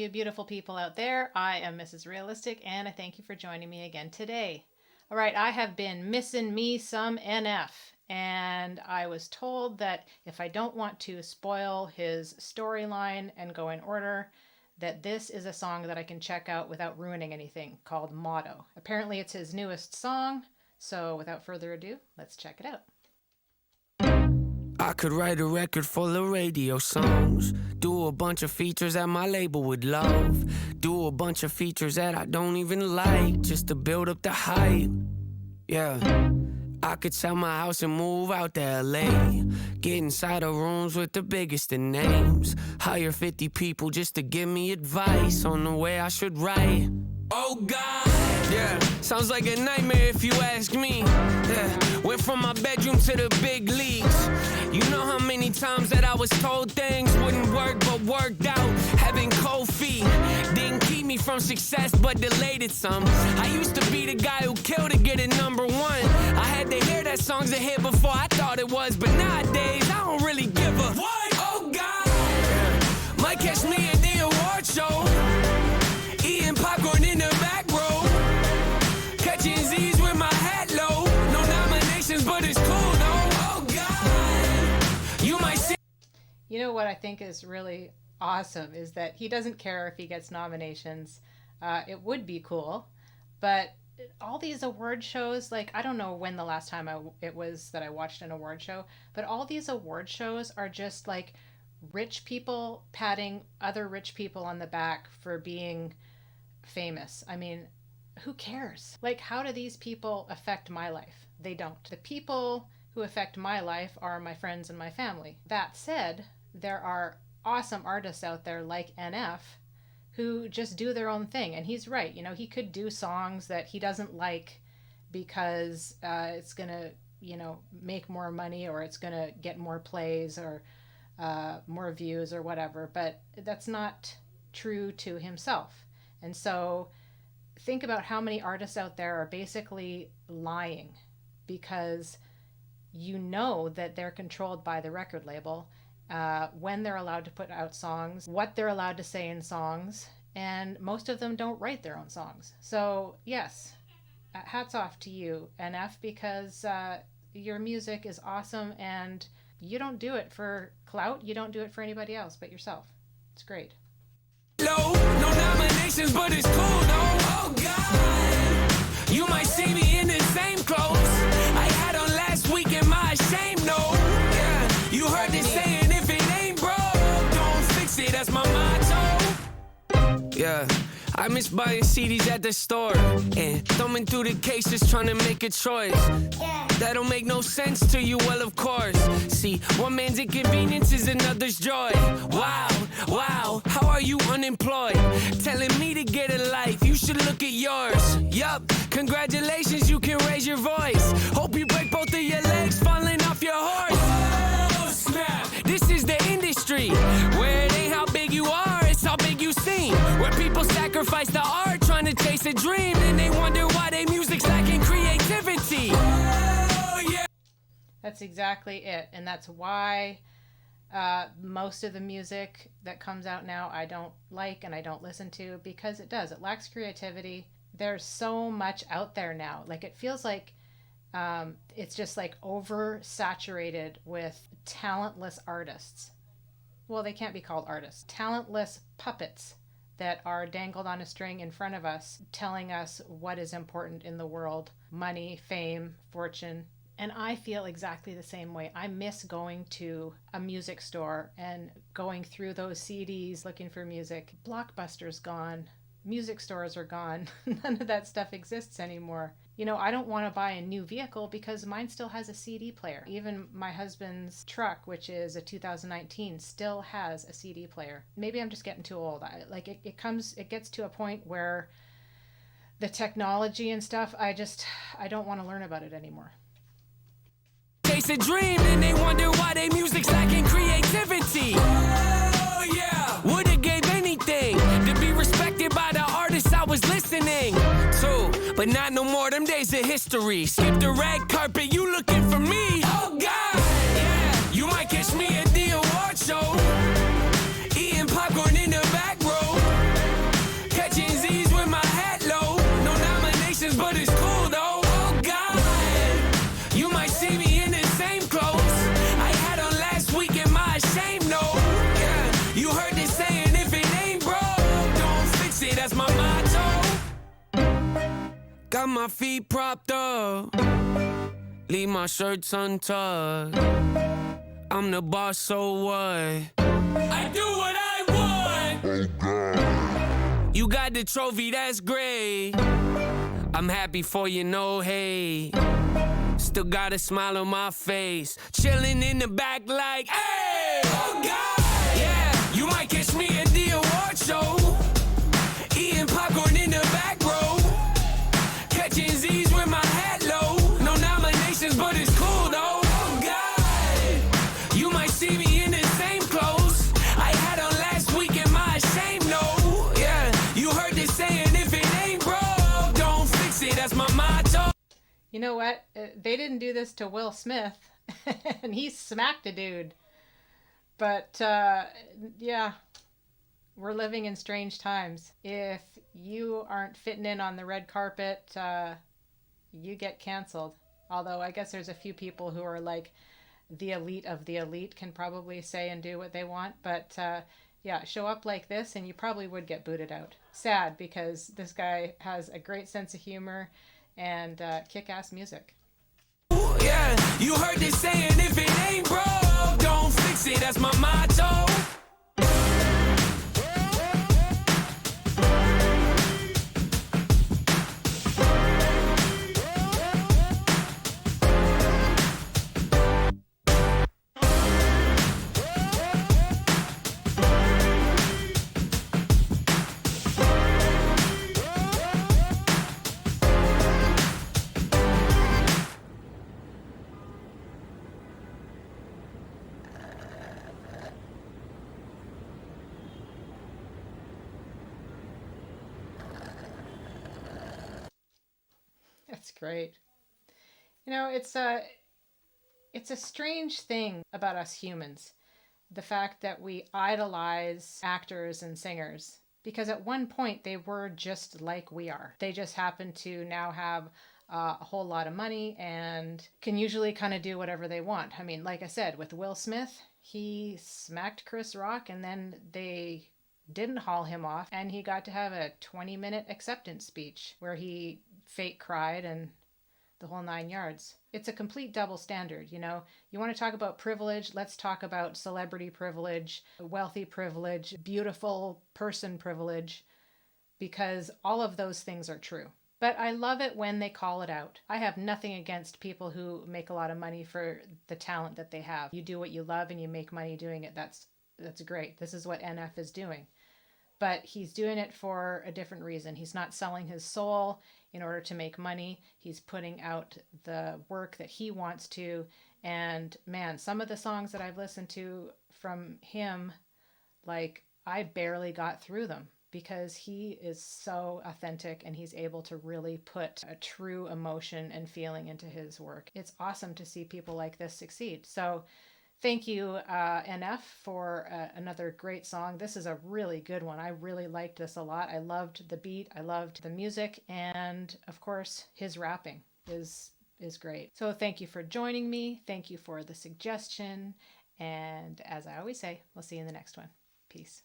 you beautiful people out there. I am Mrs. Realistic, and I thank you for joining me again today. All right, I have been missing me some NF, and I was told that if I don't want to spoil his storyline and go in order, that this is a song that I can check out without ruining anything, called Motto. Apparently it's his newest song, so without further ado, let's check it out. I could write a record full of radio songs, do a bunch of features that my label would love, do a bunch of features that I don't even like, just to build up the hype. Yeah, I could sell my house and move out to LA, get inside of rooms with the biggest of names, hire 50 people just to give me advice on the way I should write. Oh God, yeah, sounds like a nightmare if you ask me. Yeah, went from my bedroom to the big leagues. You know how many times that I was told things wouldn't work but worked out. Having cold feet didn't keep me from success but delayed it some. I used to be the guy who killed to get it #1. I had to hear that song's a hit before I thought it was, but nowadays I don't really give a what? Oh God, yeah. Might catch me at the award show, eating popcorn in the back row, catching Z's with my hat low. No nominations, but it's cool though. Oh God, you might see. You know what I think is really awesome is that he doesn't care if he gets nominations. It would be cool, but all these award shows, like, I don't know when the last time it was that I watched an award show, but all these award shows are just like rich people patting other rich people on the back for being famous. I mean, who cares? Like, how do these people affect my life? They don't. The people who affect my life are my friends and my family. That said, there are awesome artists out there like NF who just do their own thing. And he's right. You know, he could do songs that he doesn't like because it's going to, you know, make more money, or it's going to get more plays or more views or whatever. But that's not true to himself. And so think about how many artists out there are basically lying because you know that they're controlled by the record label, when they're allowed to put out songs, what they're allowed to say in songs, and most of them don't write their own songs. So yes, hats off to you, NF, because your music is awesome, and you don't do it for clout, you don't do it for anybody else but yourself. It's great. No nominations, but it's cool though. Oh God, you might see me in the same clothes I had on last week in my shame. No, yeah, you heard this saying, if it ain't broke, don't fix it. That's my motto. Yeah, I miss buying CDs at the store and thumbing through the cases trying to make a choice. That'll make no sense to you, well, of course. See, one man's inconvenience is another's joy. Wow, how are you unemployed? Telling me to get a life, you should look at yours. Yup, congratulations, you can raise your voice. Hope you break both of your legs falling off your horse. Oh, snap, this is the industry where it ain't how big you are, it's how big you seem. Where people sacrifice the art trying to chase a dream, and they wonder why their music's lacking creativity. That's exactly it. And that's why most of the music that comes out now I don't like and I don't listen to, because it lacks creativity. There's so much out there now. Like, it feels like it's just like oversaturated with talentless artists. Well, they can't be called artists. Talentless puppets that are dangled on a string in front of us, telling us what is important in the world: money, fame, fortune. And I feel exactly the same way. I miss going to a music store and going through those CDs looking for music. Blockbuster's gone. Music stores are gone. None of that stuff exists anymore. You know, I don't want to buy a new vehicle because mine still has a CD player. Even my husband's truck, which is a 2019, still has a CD player. Maybe I'm just getting too old. It gets to a point where the technology and stuff, I don't want to learn about it anymore. Chase a dream and they wonder why their music's lacking creativity. Oh yeah, would've gave anything to be respected by the artists I was listening to, but not no more. Them days of history. Skip the red carpet, you looking for me? Oh God, yeah, you might catch me at the award show, eating popcorn in the back row, You might see me in the same clothes I had on last week in my shame note. Yeah, you heard this saying, if it ain't broke, don't fix it, that's my motto. Got my feet propped up, leave my shirts untucked. I'm the boss, so what? I do what I want. Oh God. You got the trophy, that's great. I'm happy for you, no hate. Still got a smile on my face, chilling in the back like, hey, oh God. Yeah, you might catch me at the award show, eating popcorn in the back row, catching Z's with my hat low. No nominations, but it's cool though. Oh God, you might see me in the same clothes I had on last week in my shame note. Yeah, you heard this saying, if it ain't broke, don't fix it, that's my motto. You know what? They didn't do this to Will Smith, and he smacked a dude. But yeah, we're living in strange times. If you aren't fitting in on the red carpet, you get canceled. Although I guess there's a few people who are like the elite of the elite, can probably say and do what they want. But yeah, show up like this and you probably would get booted out. Sad, because this guy has a great sense of humor and kick-ass music. Yeah, you heard this saying, if it ain't broke, don't fix it, that's my motto. That's great. You know, it's a strange thing about us humans, the fact that we idolize actors and singers, because at one point they were just like we are. They just happen to now have a whole lot of money and can usually kind of do whatever they want. I mean, like I said, with Will Smith, he smacked Chris Rock and then they didn't haul him off, and he got to have a 20-minute acceptance speech where he fake cried and the whole 9 yards. It's a complete double standard, you know. You want to talk about privilege? Let's talk about celebrity privilege, wealthy privilege, beautiful person privilege, because all of those things are true. But I love it when they call it out. I have nothing against people who make a lot of money for the talent that they have. You do what you love and you make money doing it. That's great. This is what NF is doing. But he's doing it for a different reason. He's not selling his soul in order to make money. He's putting out the work that he wants to. And man, some of the songs that I've listened to from him, like, I barely got through them because he is so authentic and he's able to really put a true emotion and feeling into his work. It's awesome to see people like this succeed. So thank you, NF, for another great song. This is a really good one. I really liked this a lot. I loved the beat. I loved the music. And of course, his rapping is great. So thank you for joining me. Thank you for the suggestion. And as I always say, we'll see you in the next one. Peace.